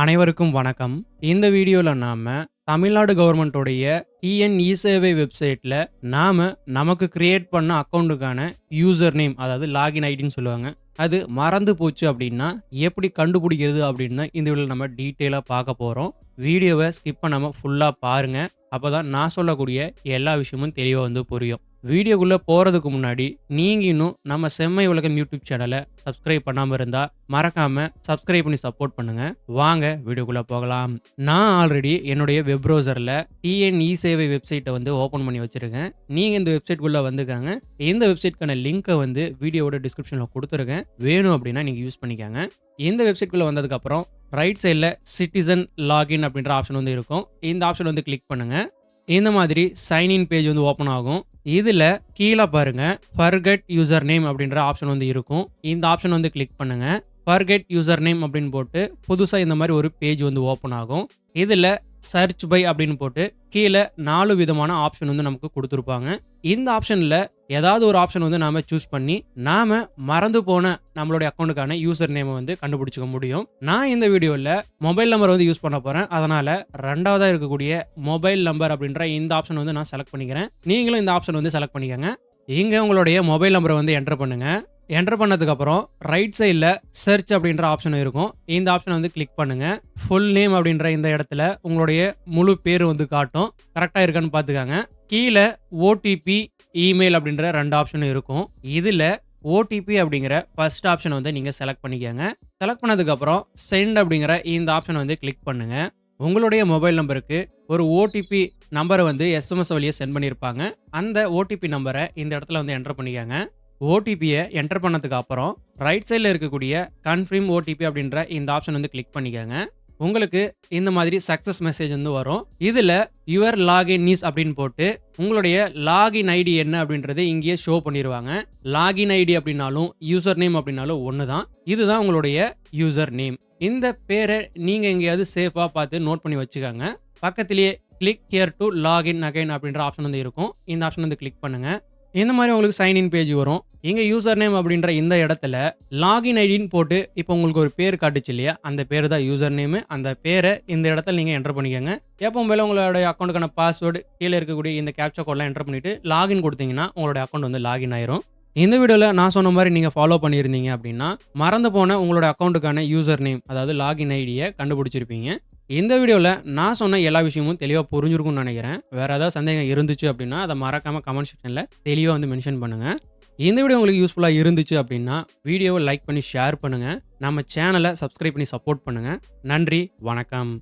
அனைவருக்கும் வணக்கம். இந்த வீடியோல நாம தமிழ்நாடு கவர்மெண்ட்டோடைய டிஎன் வெப்சைட்ல நமக்கு கிரியேட் பண்ண அக்கவுண்டுக்கான யூசர் நேம், அதாவது லாகின் ஐடின்னு சொல்லுவாங்க. அது மறந்து போச்சு அப்படின்னா எப்படி கண்டுபிடிக்கிறது அப்படின்னு தான் இந்த வீடியோல நம்ம டீட்டெயிலா பார்க்க போறோம். வீடியோவை ஸ்கிப் பண்ணாம ஃபுல்லா பாருங்க. அப்பதான் நான் சொல்லக்கூடிய எல்லா விஷயமும் தெளிவா புரியும். வீடியோக்குள்ள போறதுக்கு முன்னாடி நீங்க இன்னும் நம்ம செம்மை உலகம் யூடியூப் சேனலை சப்ஸ்கிரைப் பண்ணாம இருந்தா மறக்காம சப்ஸ்கிரைப் பண்ணி சப்போர்ட் பண்ணுங்க. வாங்க வீடியோக்குள்ள போகலாம். நான் ஆல்ரெடி என்னுடைய வெப் ப்ரௌசர்ல டிஎன் வெப்சைட்டை ஓபன் பண்ணி வச்சிருக்கேன். நீங்க இந்த வெப்சைட்குள்ள வந்துக்காங்க. இந்த வெப்சைட்கான லிங்கை வீடியோவோட டிஸ்கிரிப்ஷன்ல கொடுத்துருக்கேன். வேணும் அப்படின்னா நீங்க யூஸ் பண்ணிக்கோங்க. இந்த வெப்சைட்குள்ள வந்ததுக்கு அப்புறம் ரைட் சைடில் சிட்டிசன் லாகின் அப்படின்ற ஆப்ஷன் இருக்கும். இந்த ஆப்ஷன் கிளிக் பண்ணுங்க. இந்த மாதிரி சைன்இன் பேஜ் ஓப்பன் ஆகும். இதுல கீழே பாருங்க ஃபர்கெட் யூசர் நேம் அப்படின்ற ஆப்ஷன் இருக்கும். இந்த ஆப்ஷன் கிளிக் பண்ணுங்க. ஃபர்கெட் யூசர் நேம் அப்படின்னு போட்டு புதுசா இந்த மாதிரி ஒரு பேஜ் ஓப்பன் ஆகும். இதுல சர்ச் பை அப்படின்னு போட்டு கீழே 4 விதமான ஆப்ஷன் நமக்கு கொடுத்துருப்பாங்க. இந்த ஆப்ஷன்ல ஏதாவது ஒரு ஆப்ஷன் நாம சூஸ் பண்ணி நாம மறந்து போன நம்மளுடைய அக்கௌண்ட்டுக்கான யூசர் நேமை கண்டுபிடிச்சிக்க முடியும். நான் இந்த வீடியோல மொபைல் நம்பர் யூஸ் பண்ண போறேன். அதனால ரெண்டாவதா இருக்கக்கூடிய மொபைல் நம்பர் அப்படின்ற இந்த ஆப்ஷன் நான் செலக்ட் பண்ணிக்கிறேன். நீங்களும் இந்த ஆப்ஷன் செலக்ட் பண்ணிக்கோங்க. இங்க உங்களுடைய மொபைல் நம்பரை என்டர் பண்ணுங்க. என்டர் பண்ணதுக்கு அப்புறம் ரைட் சைடில் சர்ச் அப்படின்ற ஆப்ஷன் இருக்கும். இந்த ஆப்ஷனை கிளிக் பண்ணுங்க. ஃபுல் நேம் அப்படின்ற இந்த இடத்துல உங்களுடைய முழு பேர் காட்டும். கரெக்டாக இருக்கான்னு பார்த்துக்காங்க. கீழே ஓடிபி, இமெயில் அப்படின்ற 2 ஆப்ஷனும் இருக்கும். இதில் ஓடிபி அப்படிங்கிற ஃபர்ஸ்ட் ஆப்ஷனை நீங்கள் செலக்ட் பண்ணிக்கோங்க. செலக்ட் பண்ணதுக்கப்புறம் சென்ட் அப்படிங்கிற இந்த ஆப்ஷனை கிளிக் பண்ணுங்க. உங்களுடைய மொபைல் நம்பருக்கு ஒரு ஓடிபி நம்பரை எஸ்எம்எஸ் வழியாக சென்ட் பண்ணியிருப்பாங்க. அந்த ஓடிபி நம்பரை இந்த இடத்துல என்டர் பண்ணிக்கோங்க. ஓடிபியை என்டர் பண்ணதுக்கு அப்புறம் ரைட் சைடில் இருக்கக்கூடிய கன்ஃபார்ம் ஓடிபி அப்படின்ற இந்த ஆப்ஷன் கிளிக் பண்ணிக்கோங்க. உங்களுக்கு இந்த மாதிரி சக்ஸஸ் மெசேஜ் வரும். இதில் யுவர் லாகின் இஸ் அப்படின்னு போட்டு உங்களுடைய லாகின் ஐடி என்ன அப்படின்றது இங்கேயே ஷோ பண்ணிடுவாங்க. லாகின் ஐடி அப்படின்னாலும் யூசர் நேம் அப்படின்னாலும் ஒன்று தான். இதுதான் உங்களுடைய யூசர் நேம். இந்த பேரை நீங்கள் எங்கேயாவது சேஃபாக பார்த்து நோட் பண்ணி வச்சுக்கோங்க. பக்கத்திலேயே click here to login again அப்படின்ற ஆப்ஷன் இருக்கும். இந்த ஆப்ஷன் கிளிக் பண்ணுங்க. இந்த மாதிரி உங்களுக்கு சைன்இன் பேஜ் வரும். இங்கே யூசர் நேம் அப்படின்ற இந்த இடத்துல லாகின் ஐடின்னு போட்டு இப்போ உங்களுக்கு ஒரு பேர் காட்டுச்சு இல்லையா, அந்த பேர் தான் யூசர் நேமு. அந்த பேரை இந்த இடத்துல நீங்கள் என்டர் பண்ணிக்கோங்க. எப்பவும் போல உங்களுடைய அக்கௌண்ட்டுக்கான பாஸ்வேர்டு கீழே இருக்கக்கூடிய இந்த கேப்சா கோட்லாம் என்டர் பண்ணிவிட்டு லாகின் கொடுத்தீங்கன்னா உங்களுடைய அக்கௌண்ட் லாகின் ஆயிரும். இந்த வீடியோவில் நான் சொன்ன மாதிரி நீங்கள் ஃபாலோ பண்ணியிருந்தீங்க அப்படின்னா மறந்து போன உங்களோட அக்கௌண்ட்டுக்கான யூசர் நேம், அதாவது லாகின் ஐடியை கண்டுபிடிச்சிருப்பீங்க. இந்த வீடியோவில் நான் சொன்ன எல்லா விஷயமும் தெளிவாக புரிஞ்சிருக்கும்னு நினைக்கிறேன். வேறு ஏதாவது சந்தேகம் இருந்துச்சு அப்படின்னா அதை மறக்காமல் கமெண்ட் செக்ஷனில் தெளிவாக மென்ஷன் பண்ணுங்கள். இந்த வீடியோ உங்களுக்கு யூஸ்ஃபுல்லாக இருந்துச்சு அப்படின்னா வீடியோவை லைக் பண்ணி ஷேர் பண்ணுங்கள். நம்ம சேனலை சப்ஸ்கிரைப் பண்ணி சப்போர்ட் பண்ணுங்கள். நன்றி, வணக்கம்.